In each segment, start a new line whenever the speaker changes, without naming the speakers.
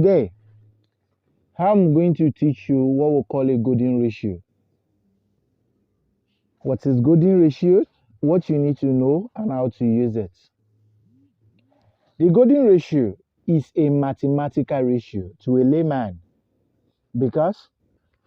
today, I'm going to teach you what we call a golden ratio. What is golden ratio, what you need to know, and how to use it. The golden ratio is a mathematical ratio to a layman because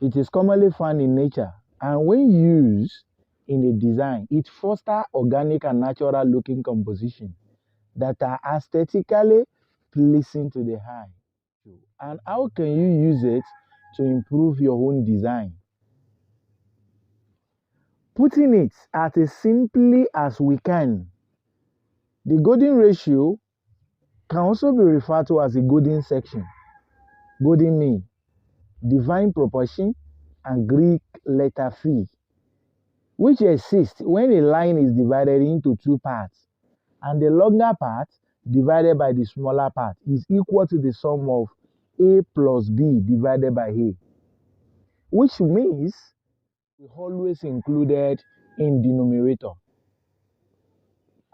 it is commonly found in nature, and when used in a design, it fosters organic and natural looking composition that are aesthetically pleasing to the eye. And how can you use it to improve your own design? Putting it as simply as we can, the golden ratio can also be referred to as a golden section, golden mean, divine proportion, and Greek letter phi, which exists when a line is divided into two parts, and the longer part divided by the smaller part is equal to the sum of a plus b divided by a, which means we always included in denominator.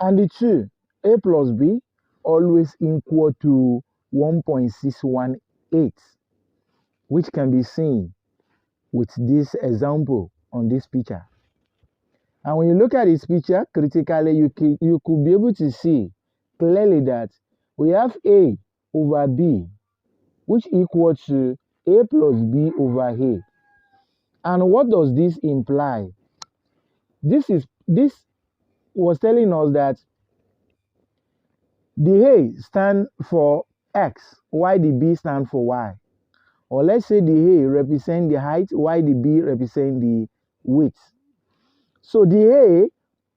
And the two, a plus b, always equal to 1.618, which can be seen with this example on this picture. And when you look at this picture critically, you could be able to see clearly that we have a over b, which equals to a plus b over a. And what does this imply? This was telling us that the A stand for X, while the B stand for Y. Or let's say the A represent the height, while the B represent the width. So the A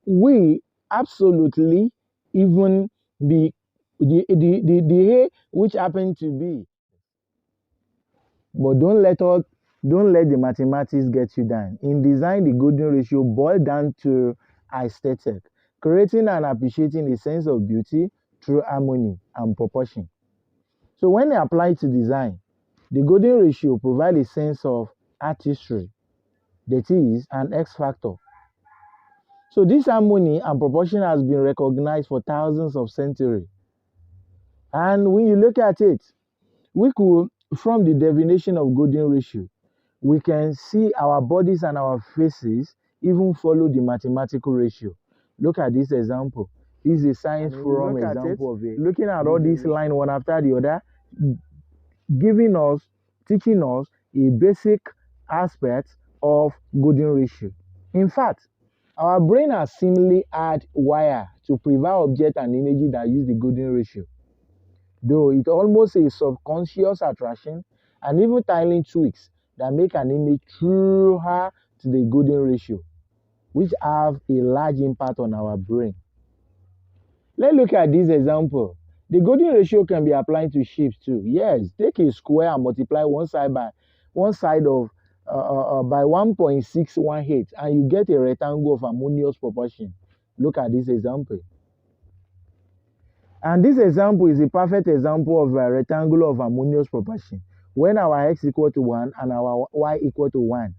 will absolutely even be the A which happen to be. But don't let the mathematics get you down. In design, the golden ratio boils down to aesthetic, creating and appreciating a sense of beauty through harmony and proportion. So when applied to design, the golden ratio provides a sense of artistry, that is, an X factor. So this harmony and proportion has been recognized for thousands of centuries. And when you look at it, we could, from the definition of golden ratio, we can see our bodies and our faces even follow the mathematical ratio. Look at this example. This is a science forum example of it. Looking at all these lines one after the other, teaching us a basic aspect of golden ratio. In fact, our brain has seemingly add wire to prevent objects and images that use the golden ratio, though it almost a subconscious attraction and even tiny tweaks that make an image truer to the golden ratio, which have a large impact on our brain. Let's look at this example. The golden ratio can be applied to shapes too. Yes, take a square and multiply one side by 1.618, and you get a rectangle of harmonious proportion. Look at this example. And this example is a perfect example of a rectangle of harmonious proportion. When our x equal to 1 and our y equal to 1,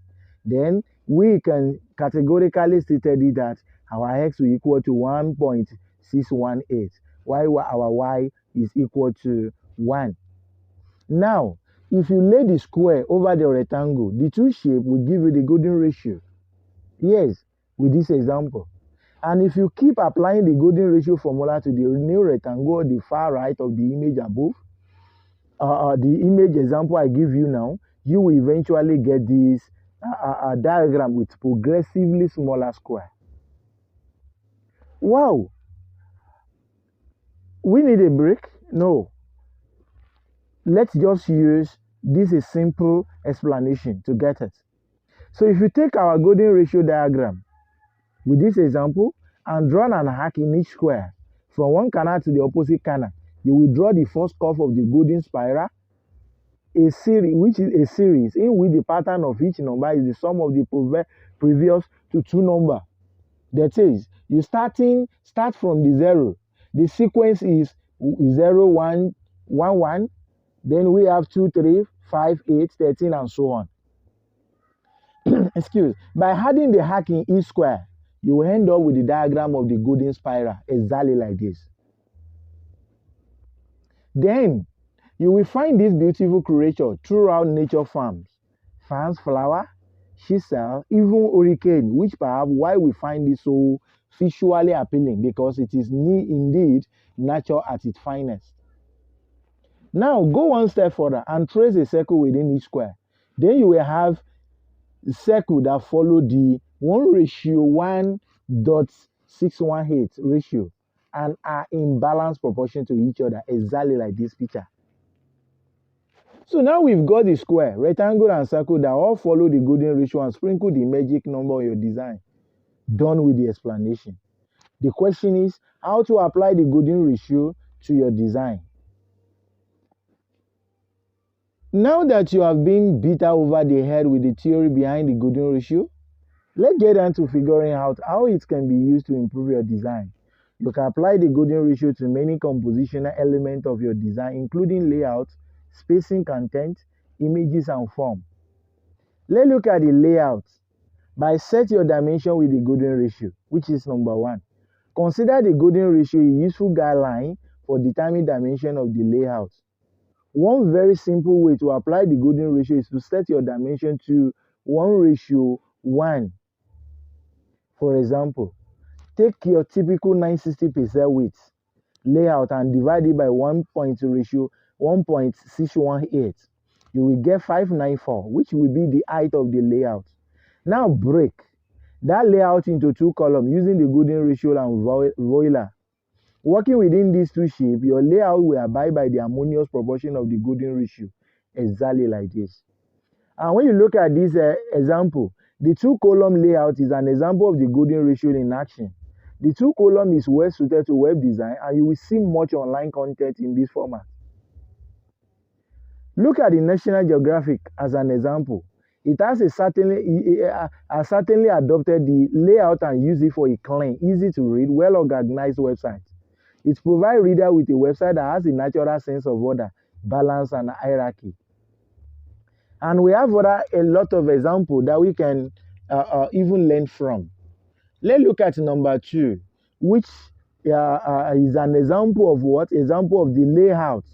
then we can categorically state that our x will equal to 1.618, while our y is equal to 1. Now, if you lay the square over the rectangle, the two shapes will give you the golden ratio. Yes, with this example. And if you keep applying the golden ratio formula to the new rectangle, the far right of the image above, the image example I give you now, you will eventually get this diagram with progressively smaller square. Wow! We need a break? No. Let's just use this a simple explanation to get it. So if you take our golden ratio diagram with this example and draw an arc in each square from one corner to the opposite corner, you will draw the first curve of the golden spiral, which is a series in which the pattern of each number is the sum of the previous two numbers. That is, you start from the 0. The sequence is 0, 1, 1, 1. Then we have 2, 3, 5, 8, 13, and so on. Excuse. By adding the arc in each square, you will end up with the diagram of the golden spiral, exactly like this. Then, You will find this beautiful creature throughout nature farms, flower, chisel, even hurricane, which perhaps why we find it so visually appealing, because it is indeed nature at its finest. Now go one step further and trace a circle within each square. Then you will have a circle that follow the 1:1.618 ratio and are in balanced proportion to each other, exactly like this picture. So now we've got the square, rectangle, and circle that all follow the golden ratio and sprinkle the magic number on your design. Done with the explanation. The question is how to apply the golden ratio to your design. Now that you have been beat over the head with the theory behind the golden ratio, let's get down to figuring out how it can be used to improve your design. You can apply the golden ratio to many compositional elements of your design, including layout, spacing, content, images, and form. Let's look at the layout. By set your dimension with the golden ratio, which is number 1. Consider the golden ratio a useful guideline for determining dimension of the layout. One very simple way to apply the golden ratio is to set your dimension to 1:1. For example, take your typical 960 pixel width layout and divide it by 1.618. You will get 594, which will be the height of the layout. Now break that layout into 2 columns using the golden ratio and Euler. Working within these 2 shapes, your layout will abide by the harmonious proportion of the golden ratio, exactly like this. And when you look at this example, the 2-column layout is an example of the golden ratio in action. The 2-column is well suited to web design, and you will see much online content in this format. Look at the National Geographic as an example. It has certainly adopted the layout and used it for a clean, easy to read, well-organized website. It provides reader with a website that has a natural sense of order, balance, and hierarchy. And we have a lot of examples that we can even learn from. Let's look at number 2, which is an example of what? Example of the layout.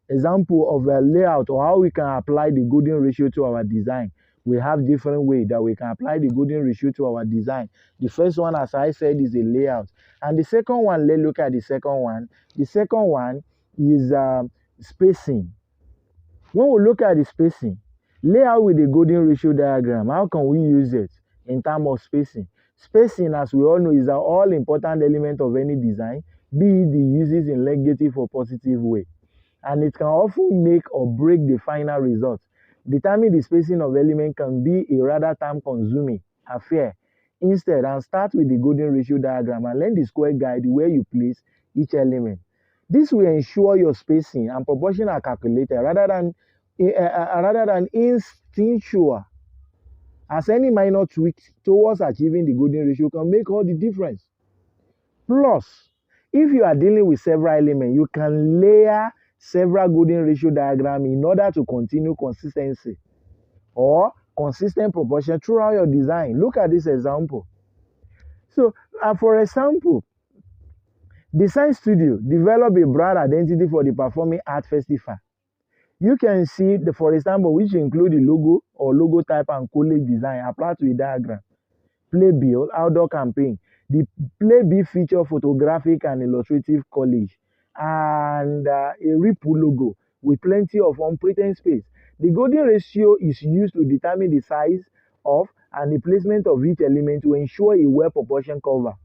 Example of a layout, or how we can apply the golden ratio to our design. We have different ways that we can apply the golden ratio to our design. The first one, as I said, is a layout. And the second one, let's look at the second one. The second one is spacing. When we look at the spacing, layout with the golden ratio diagram, how can we use it in terms of spacing? Spacing, as we all know, is an all-important element of any design, be it the uses in negative or positive way. And it can often make or break the final result. Determining the spacing of elements can be a rather time-consuming affair. Instead, and start with the golden ratio diagram and learn the square guide where you place each element. This will ensure your spacing and proportion are calculated rather than instinctual, as any minor tweak towards achieving the golden ratio can make all the difference. Plus, if you are dealing with several elements, you can layer several golden ratio diagrams in order to continue consistency or consistent proportion throughout your design. Look at this example. So, for example, Design Studio developed a brand identity for the Performing Art Festival. You can see, for example, which include the logo or logo type and collage design applied to a diagram. Playbill, outdoor campaign. The Playbill feature photographic and illustrative collage and a Ripple logo with plenty of unpretended space. The golden ratio is used to determine the size of and the placement of each element to ensure a well-proportioned cover.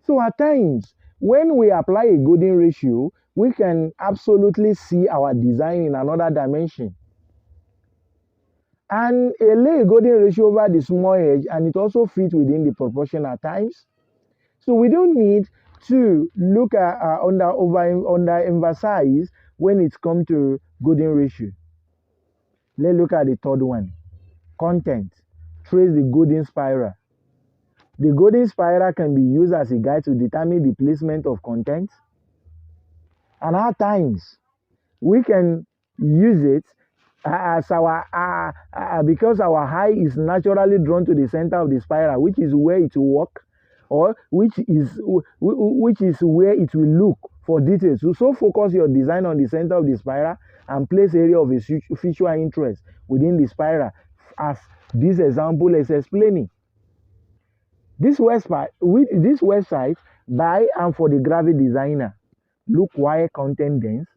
So at times, when we apply a golden ratio, we can absolutely see our design in another dimension. And lay a golden ratio over the small edge, and it also fits within the proportion at times. So we don't need to look at emphasize when it comes to golden ratio. Let's look at the third one. Content. Trace the golden spiral. The golden spiral can be used as a guide to determine the placement of content. And at times, we can use it as because our eye is naturally drawn to the center of the spiral, which is where it will work, or which is where it will look for details. So focus your design on the center of the spiral and place area of a visual interest within the spiral, as this example is explaining. This website by and for the graphic designer look quite content dense,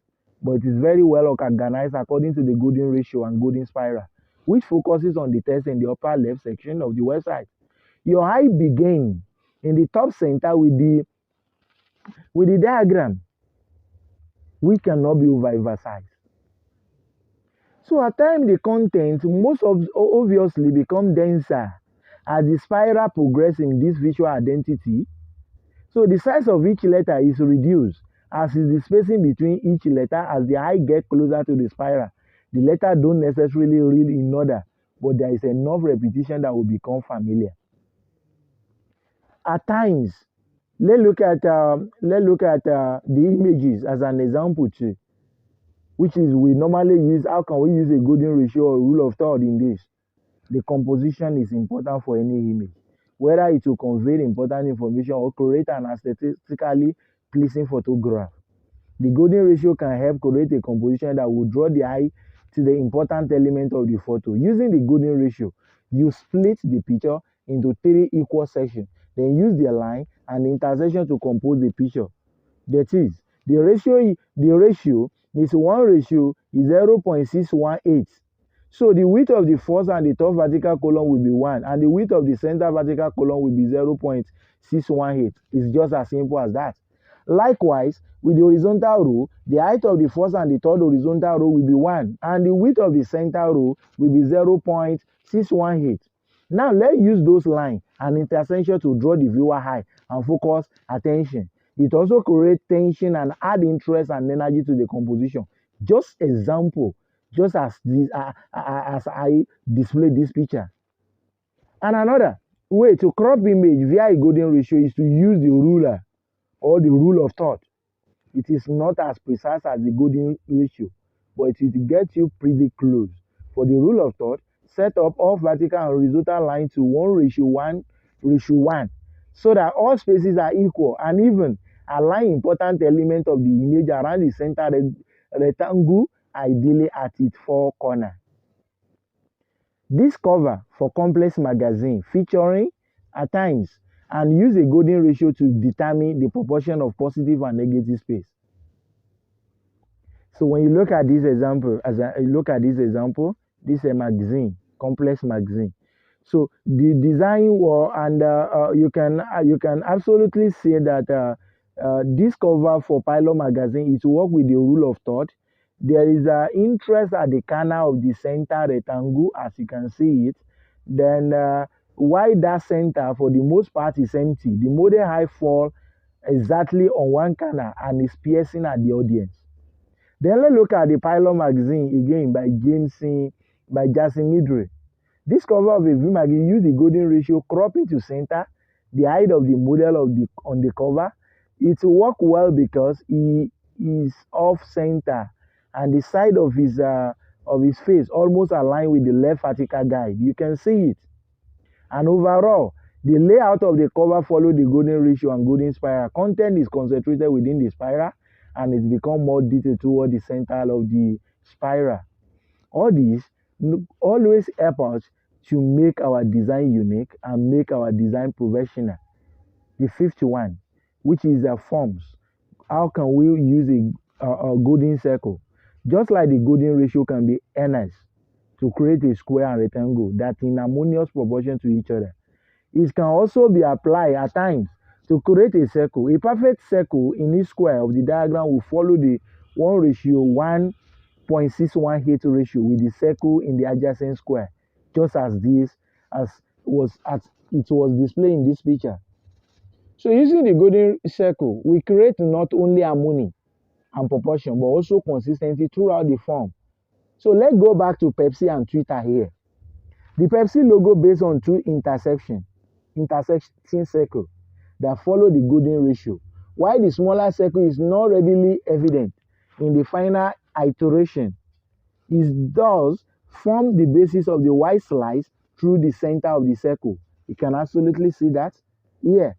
but it is very well organized according to the golden ratio and golden spiral, which focuses on the text in the upper left section of the website. Your eye begins in the top center with the diagram, which cannot be overemphasized. So at times the content most obviously become denser as the spiral progresses in this visual identity. So the size of each letter is reduced as is the spacing between each letter. As the eye gets closer to the spiral, the letter don't necessarily read in order, but there is enough repetition that will become familiar. At times, let's look at the images as an example too, which is we normally use. How can we use a golden ratio or rule of third in this? The composition is important for any image, whether it will convey important information or create an aesthetically pleasing photograph. The golden ratio can help create a composition that will draw the eye to the important element of the photo. Using the golden ratio, you split the picture into 3 equal sections, then use the line and the intersection to compose the picture. That is, the ratio is 0.618. So the width of the first and the top vertical column will be 1, and the width of the center vertical column will be 0.618. It's just as simple as that. Likewise, with the horizontal row, the height of the first and the third horizontal row will be 1, and the width of the center row will be 0.618. Now let's use those lines and intersection to draw the viewer eye and focus attention. It also creates tension and add interest and energy to the composition. Just example, just as I display this picture. And another way to crop image via a golden ratio is to use the ruler or the rule of third. It is not as precise as the golden ratio, but it gets you pretty close. For the rule of third, set up all vertical and horizontal lines to 1:1:1, so that all spaces are equal, and even align important elements of the image around the center rectangle, ideally at its 4 corners. This cover for complex magazine featuring at times and use a golden ratio to determine the proportion of positive and negative space. So when you look at this example, this is a magazine, complex magazine. So the design you can absolutely say that this cover for Pilot magazine is work with the rule of third. There is an interest at the corner of the center rectangle, as you can see it. Then why that center for the most part is empty. The model eye fall exactly on one corner and is piercing at the audience. Then let's look at the Pilot magazine again by Jason Midre. This cover of a view magazine use the golden ratio, cropping to center the height of the model on the cover. It work well because he is off center and the side of his face almost aligned with the left vertical guide. You can see it. And overall, the layout of the cover follow the golden ratio and golden spiral. Content is concentrated within the spiral and it's become more detailed toward the center of the spiral. All these always help us to make our design unique and make our design professional. The fifth one, which is the forms. How can we use a golden circle? Just like the golden ratio can be enhanced to create a square and rectangle that in harmonious proportion to each other. It can also be applied at times to create a circle. A perfect circle in each square of the diagram will follow the 1:1.618 ratio with the circle in the adjacent square, just as it was displayed in this picture. So using the golden circle, we create not only harmony and proportion, but also consistency throughout the form. So let's go back to Pepsi and Twitter here. The Pepsi logo based on 2 intersecting circles that follow the golden ratio, while the smaller circle is not readily evident in the final iteration. It does form the basis of the white slice through the center of the circle. You can absolutely see that here.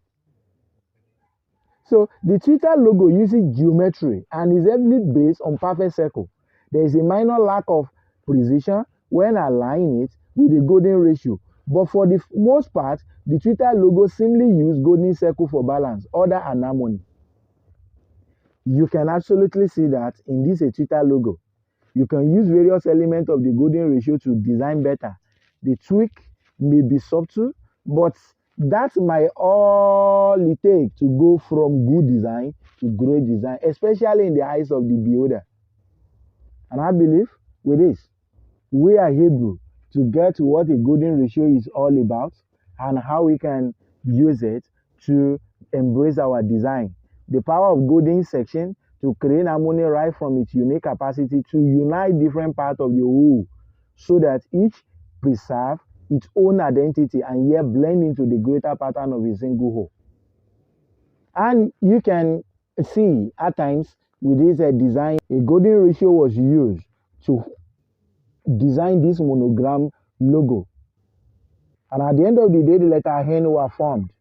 So the Twitter logo uses geometry and is heavily based on perfect circle. There is a minor lack of precision when aligning it with the golden ratio. But for the most part, the Twitter logo simply uses golden circle for balance, order, and harmony. You can absolutely see that in this Twitter logo. You can use various elements of the golden ratio to design better. The tweak may be subtle, but that's my all it takes to go from good design to great design, especially in the eyes of the beholder. And I believe with this, we are able to get what a golden ratio is all about and how we can use it to embrace our design. The power of golden section to create harmony right from its unique capacity to unite different parts of the whole so that each preserve its own identity and yet blend into the greater pattern of a single whole. And you can see at times with this design, a golden ratio was used to design this monogram logo. And at the end of the day, the letter N were formed.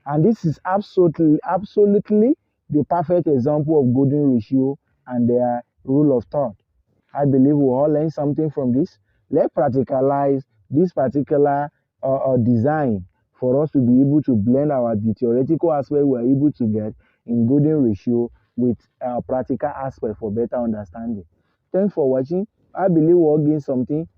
And this is absolutely the perfect example of golden ratio and their rule of thought. I believe we all learn something from this. Let's practicalize this particular design for us to be able to blend the theoretical aspect we're able to get in golden ratio with practical aspect for better understanding. Thanks for watching. I believe we all gain something